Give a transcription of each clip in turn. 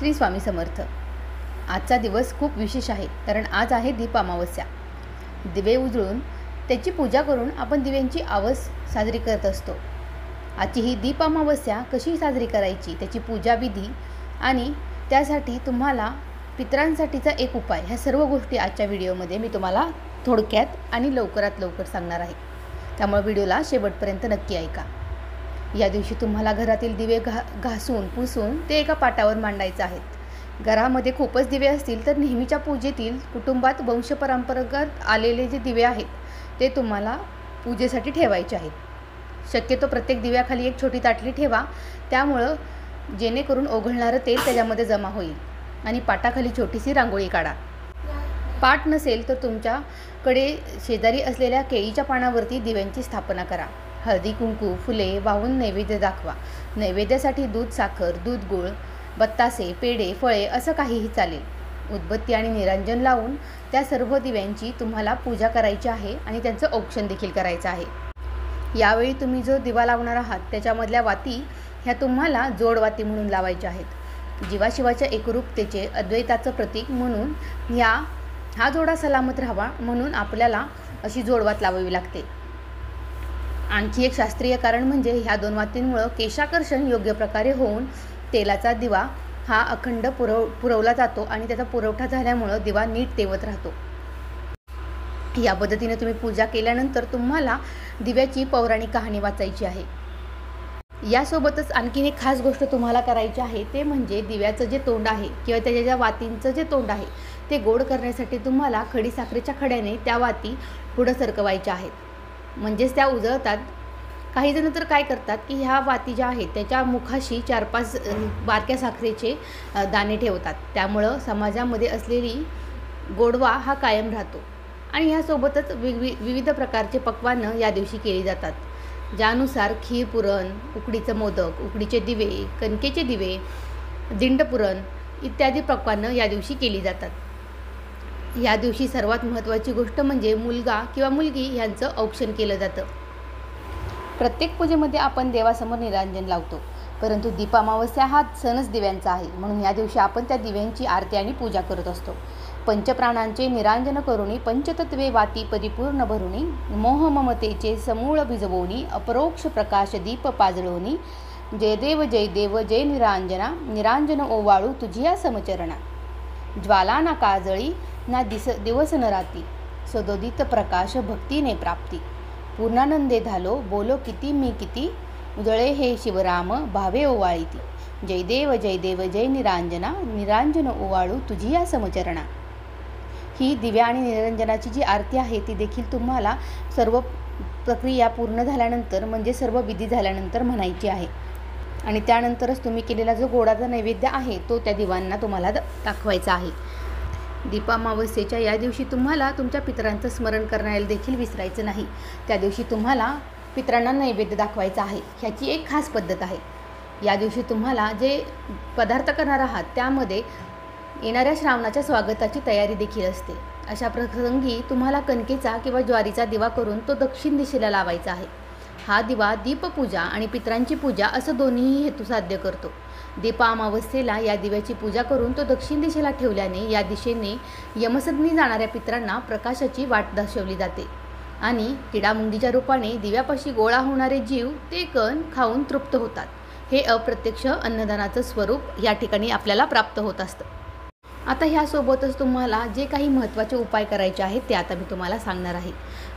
श्री स्वामी समर्थ। आजचा दिवस खूप विशेष आहे, कारण आज आहे दीप अमावस्या। दिवे उजळून त्याची पूजा करून आपण दिव्यांची आवस साजरी करत असतो। आजची ही दीप अमावस्या कशी साजरी करायची, त्याची पूजा विधी आणि त्यासाठी तुम्हाला पितरांसाठीचा एक उपाय, ह्या सर्व गोष्टी आजच्या व्हिडिओमध्ये मी तुम्हाला थोडक्यात आणि लवकरात लवकर सांगणार आहे। त्यामुळे व्हिडिओला शेवटपर्यंत नक्की ऐका। या दिवशी तुम्हाला घरातील दिवे घासून पुसून ते एका पाटावर मांडायचे आहेत। घरामध्ये खूपच दिवे असतील तर नेहमीच्या पूजेतील कुटुंबात वंशपरंपरागत आलेले जे दिवे आहेत ते तुम्हाला पूजेसाठी ठेवायचे आहेत। शक्यतो प्रत्येक दिव्याखाली एक छोटी ताटली ठेवा, त्यामुळं जेणेकरून ओघळणारं तेल त्याच्यामध्ये जमा होईल। आणि पाटाखाली छोटीशी रांगोळी काढा। पाट नसेल तर तुमच्याकडे शेजारी असलेल्या केळीच्या पानावरती दिव्यांची स्थापना करा। हळदी कुंकू फुले वाहून नैवेद्य दाखवा। नैवेद्यासाठी दूध साखर, दूध गूळ, बत्तासे, पेढे, फळे असं काहीही चालेल। उदबत्ती आणि निरांजन लावून त्या सर्व दिव्यांची तुम्हाला पूजा करायची आहे आणि त्यांचं औक्षण देखील करायचं आहे। यावेळी तुम्ही जो दिवा लावणार आहात त्याच्यामधल्या वाती ह्या तुम्हाला जोडवाती म्हणून लावायच्या आहेत। जीवाशिवाच्या एकरूपतेचे अद्वैताचं प्रतीक म्हणून हा जोडा सलामत राहावा म्हणून आपल्याला अशी जोडवात लावावी लागते। आणखी एक शास्त्रीय कारण म्हणजे ह्या दोन वातींमुळे केशाकर्षण योग्य प्रकारे होऊन तेलाचा दिवा हा अखंड पुरवला जातो आणि त्याचा पुरवठा झाल्यामुळे दिवा नीट तेवत राहतो। या पद्धतीने तुम्ही पूजा केल्यानंतर तुम्हाला दिव्याची पौराणिक कहाणी वाचायची आहे। यासोबतच आणखीन एक खास गोष्ट तुम्हाला करायची आहे, ते म्हणजे दिव्याचं जे तोंड आहे किंवा त्याच्या ज्या वातींचं जे तोंड आहे ते गोड करण्यासाठी तुम्हाला खडीसाखरेच्या खड्याने त्या वाती पुढं सरकवायच्या आहेत, म्हणजेच त्या उजळतात। काही जण तर काय करतात की ह्या वाती ज्या आहेत त्याच्या मुखाशी 4-5 बारक्या साखरेचे दाणे ठेवतात, त्यामुळं समाजामध्ये असलेली गोडवा हा कायम राहतो। आणि ह्यासोबतच विविध प्रकारचे पक्वानं या दिवशी केली जातात, ज्यानुसार खीर पुरण, उकडीचं मोदक, उकडीचे दिवे, कणकेचे दिवे, दिंडपुरण इत्यादी पक्वानं या दिवशी केली जातात। या दिवशी सर्वात महत्त्वाची गोष्ट म्हणजे मुलगा किंवा मुलगी यांचं औक्षण केलं जातं। प्रत्येक पूजेमध्ये आपण देवासमोर निरांजन लावतो, परंतु दीप अमावस्या हा सणच दिव्यांचा आहे, म्हणून या दिवशी आपण त्या दिव्यांची आरती आणि पूजा करत असतो। पंचप्राणांचे निरांजन करुणी, पंचतत्वे वाती परिपूर्ण भरुणी, मोह ममतेचे समूळ भिजवोनी, अपरोक्ष प्रकाश दीप पाजळोनी, जय देव जय देव जय निरांजना, निरांजन ओवाळू तुझिया समचरणा। ज्वाला ना काजळी ना दिवस न राती, सदोदित प्रकाश भक्तीने प्राप्ती, पूर्णानंदे झालो बोलो किती मी किती, उजळे हे शिवराम भावे ओवाळीती, जय देव जय निरांजना, निरांजन ओवाळू तुझिया समचरणा। ही दिव्या आणि निरंजनाची जी आरती आहे ती देखील तुम्हाला सर्व प्रक्रिया पूर्ण झाल्यानंतर म्हणजे सर्व विधी झाल्यानंतर म्हणायची आहे। आणि त्यानंतरच तुम्ही केलेला जो गोडाचा नैवेद्य आहे तो त्या दिवांना तुम्हाला दाखवायचा आहे। दीप अमावस्येच्या या दिवशी तुम्हाला तुमच्या पितरांचं स्मरण करण्याला देखील विसरायचं नाही। त्या दिवशी तुम्हाला पितरांना नैवेद्य दाखवायचा आहे। ह्याची एक खास पद्धत आहे। या दिवशी तुम्हाला जे पदार्थ करणार आहात त्यामध्ये येणाऱ्या श्रावणाच्या स्वागताची तयारी देखील असते। अशा प्रसंगी तुम्हाला कणकेचा किंवा ज्वारीचा दिवा करून तो दक्षिण दिशेला लावायचा आहे। हा दिवा दीपपूजा आणि पितरांची पूजा असं दोन्हीही हेतू साध्य करतो। दीप अमावस्येला या दिव्याची पूजा करून तो दक्षिण दिशेला ठेवल्याने या दिशेने यमसदनी जाणाऱ्या पितरांना प्रकाशाची वाट दर्शवली जाते आणि किडामुंगीच्या रूपाने दिव्यापाशी गोळा होणारे जीव ते कण खाऊन तृप्त होतात। हे अप्रत्यक्ष अन्नदानाचं स्वरूप या ठिकाणी आपल्याला प्राप्त होत असतं। आता ह्यासोबतच तुम्हाला जे काही महत्त्वाचे उपाय करायचे आहेत ते आता मी तुम्हाला सांगणार आहे।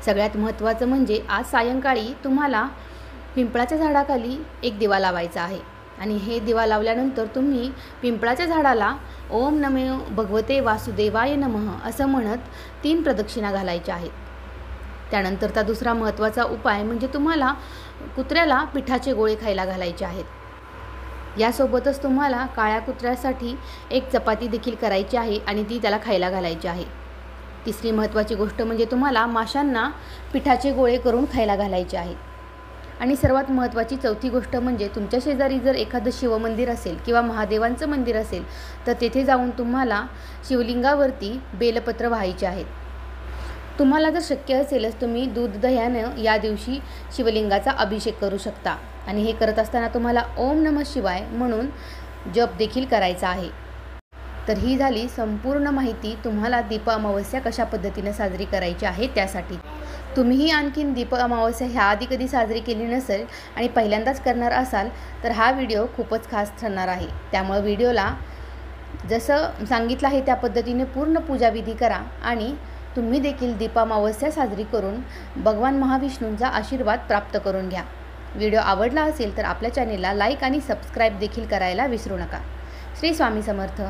सगळ्यात महत्त्वाचं म्हणजे आज सायंकाळी तुम्हाला पिंपळाच्या झाडाखाली एक दिवा लावायचा आहे आणि हे दिवा लावल्यानंतर तुम्ही पिंपळाच्या झाडाला ओम नमो भगवते वासुदेवाय नमः असं म्हणत 3 प्रदक्षिणा घालायच्या आहेत। त्यानंतरचा दुसरा महत्त्वाचा उपाय म्हणजे तुम्हाला कुत्र्याला पिठाचे गोळे खायला घालायचे आहेत। यासोबतच तुम्हाला काळ्या कुत्र्यासाठी एक चपाती देखील करायची आहे आणि ती त्याला खायला घालायची आहे। तिसरी महत्त्वाची गोष्ट म्हणजे तुम्हाला माशांना पिठाचे गोळे करून खायला घालायचे आहेत। आणि सर्वात महत्त्वाची चौथी गोष्ट म्हणजे तुमच्या शेजारी जर एखादं शिवमंदिर असेल किंवा महादेवांचं मंदिर असेल तर तेथे जाऊन तुम्हाला शिवलिंगावरती बेलपत्र वाहायचे आहेत। तुम्हाला जर शक्य असेलच तुम्ही दूध दह्यानं या दिवशी शिवलिंगाचा अभिषेक करू शकता आणि हे करत असताना तुम्हाला ओम नमः शिवाय म्हणून जप देखील करायचा आहे। तर ही झाली संपूर्ण माहिती तुम्हाला दीप अमावस्या कशा पद्धतीने साजरी करायची आहे त्यासाठी. तुम्हीही आणखीन दीप अमावस्या ह्याआधी कधी साजरी केली नसेल आणि पहिल्यांदाच करणार असाल तर हा व्हिडिओ खूपच खास ठरणार आहे. त्यामुळे व्हिडिओला जसं सांगितलं आहे त्या पद्धतीने पूर्ण पूजाविधी करा आणि तुम्ही देखील दीप अमावस्या साजरी करून भगवान महाविष्णूंचा आशीर्वाद प्राप्त करून घ्या. व्हिडिओ आवडला असेल तर आपल्या चॅनेलला लाईक आणि सबस्क्राईब देखील करायला विसरू नका. श्री स्वामी समर्थ.